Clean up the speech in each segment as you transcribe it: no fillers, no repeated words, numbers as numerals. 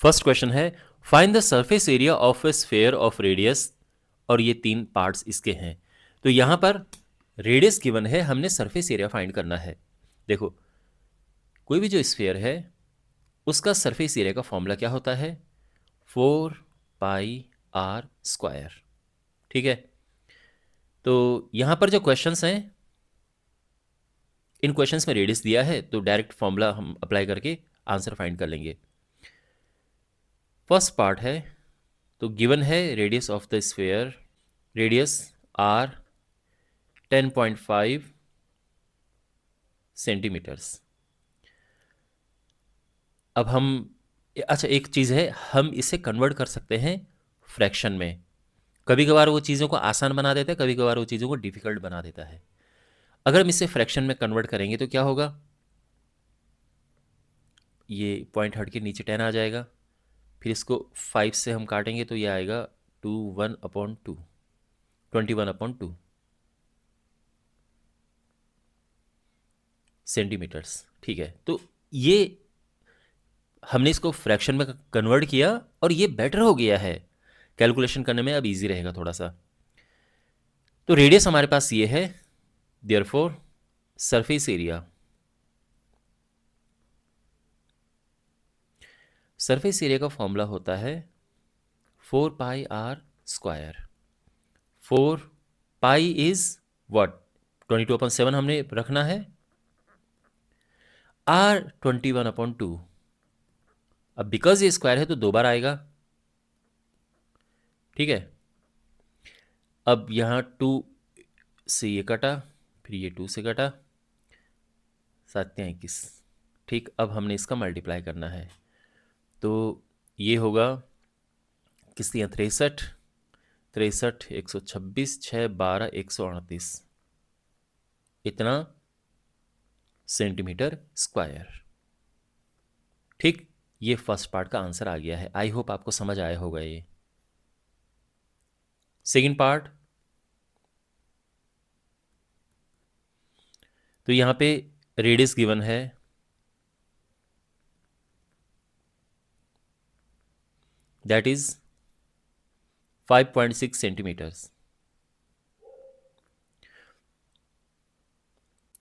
First question है find the surface area of A sphere of radius, और ये 3 parts इसके हैं। तो यहां पर रेडियस गिवन है, हमने सरफेस एरिया फाइंड करना है। देखो, कोई भी जो स्फेयर है उसका सरफेस एरिया का फॉर्मूला क्या होता है? 4πr²। ठीक है, तो यहां पर जो क्वेश्चंस हैं, इन क्वेश्चंस में रेडियस दिया है तो डायरेक्ट फॉर्मूला हम अप्लाई करके आंसर फाइंड कर लेंगे। फर्स्ट पार्ट है, तो गिवन है radius of the sphere, radius R 10.5 centimetres. अब हम, अच्छा एक चीज़ है, हम इसे कन्वर्ट कर सकते हैं फ्रैक्शन में। कभी कभार वो चीज़ों को आसान बना देता है, कभी कभार वो चीज़ों को डिफ़िकल्ट बना देता है। अगर हम इसे फ्रैक्शन में कन्वर्ट करेंगे तो क्या होगा? ये पॉइंट हट के नीचे 10 आ जाएगा, फिर इसको 5 से हम काटेंगे तो ये आएगा 21/2, 21/2 सेंटीमीटर्स। ठीक है, तो ये हमने इसको फ्रैक्शन में कन्वर्ट किया और ये बेटर हो गया है, कैलकुलेशन करने में अब इजी रहेगा थोड़ा सा। तो रेडियस हमारे पास ये है, therefore surface area, surface area का फॉर्मूला होता है 4πr²। 4 pi is what? 22/7 हमने रखना है, आर 21/2। अब बिकॉज ये स्क्वायर है तो 2 बार आएगा। ठीक है, अब यहाँ 2 से ये कटा, फिर ये 2 से कटा, 7×21। ठीक, अब हमने इसका मल्टीप्लाई करना है, तो ये होगा किसके यहाँ 63, 63, 126, 6, 12, 138, इतना सेंटीमीटर स्क्वायर। ठीक, ये फर्स्ट पार्ट का आंसर आ गया है। आई होप आपको समझ आया होगा ये। सेकेंड पार्ट, तो यहाँ पे रेडियस गिवन है, दैट इज 5.6 सेंटीमीटर्स।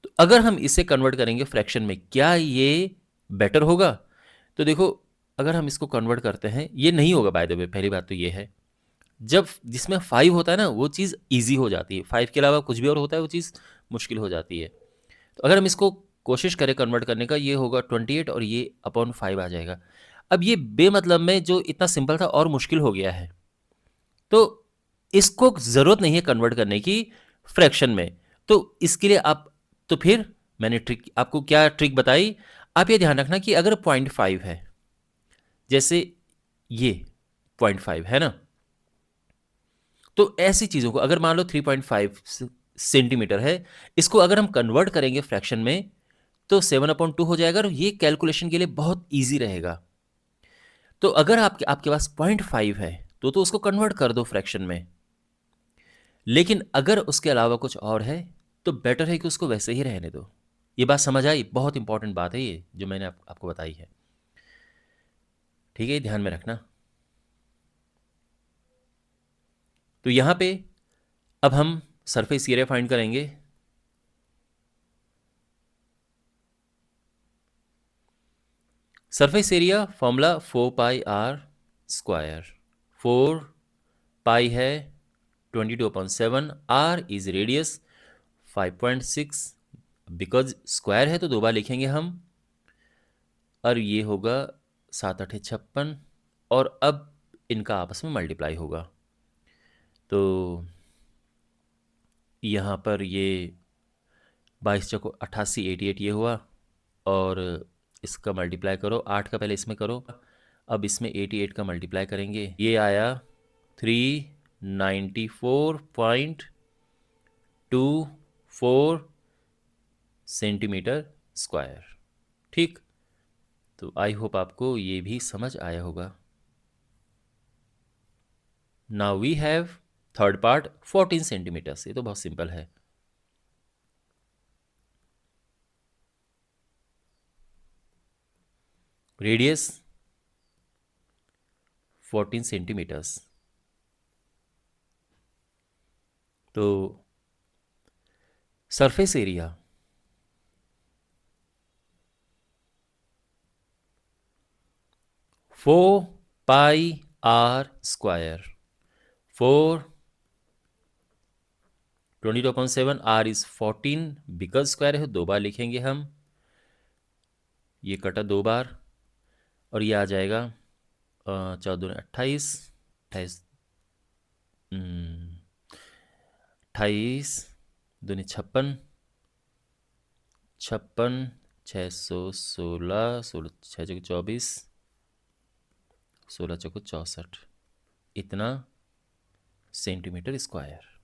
तो अगर हम इसे कन्वर्ट करेंगे फ्रैक्शन में, क्या ये बेटर होगा? तो देखो, अगर हम इसको कन्वर्ट करते हैं, ये नहीं होगा बाय द वे, पहली बात तो ये है, जब जिसमें 5 होता है ना वो चीज़ ईजी हो जाती है, 5 के अलावा कुछ भी और होता है वो चीज़ मुश्किल हो जाती है। तो अगर हम इसको कोशिश करें कन्वर्ट करने का, ये होगा 28 और ये अपॉन 5 आ जाएगा। अब ये बेमतलब में जो इतना सिंपल था और मुश्किल हो गया है, तो इसको ज़रूरत नहीं है कन्वर्ट करने की फ्रैक्शन में। तो इसके लिए आप, तो फिर मैंने ट्रिक, आपको क्या ट्रिक बताई, आप ये ध्यान रखना कि अगर 0.5 है, जैसे ये 0.5 है ना, तो ऐसी चीज़ों को, अगर मान लो 3.5 सेंटीमीटर है, इसको अगर हम कन्वर्ट करेंगे फ्रैक्शन में तो 7/2 हो जाएगा, और ये कैलकुलेशन के लिए बहुत ईजी रहेगा। तो अगर आपके पास 0.5 है तो उसको कन्वर्ट कर दो फ्रैक्शन में, लेकिन अगर उसके अलावा कुछ और है तो बेटर है कि उसको वैसे ही रहने दो। ये बात समझ आई? बहुत इंपॉर्टेंट बात है ये जो मैंने आपको बताई है। ठीक है, ध्यान में रखना। तो यहाँ पे अब हम सरफेस एरिया फाइंड करेंगे। Surface area formula 4πr²। 4 pi है 22/7, R is radius 5.6, because square है तो 2 बार लिखेंगे हम, और ये होगा 7×8 = 56, और अब इनका आपस में मल्टीप्लाई होगा। तो यहाँ पर ये 22×88, 88 ये हुआ, और इसका मल्टीप्लाई करो, 8 का पहले इसमें करो, अब इसमें 88 का मल्टीप्लाई करेंगे, ये आया 394.24 सेंटीमीटर स्क्वायर। ठीक, तो आई होप आपको ये भी समझ आया होगा। Now we have third part 14 centimetres. ये तो बहुत सिंपल है। Radius 14 centimetres. तो surface area 4 pi r square. 4 22/7 r is 14, because square है, 2 बार लिखेंगे हम, ये कटा 2 बार, और ये आ जाएगा 14 दूनी 28, 28 28 दूनी 56, 56 616, 16 6 24, 16 चौको 64, इतना सेंटीमीटर स्क्वायर।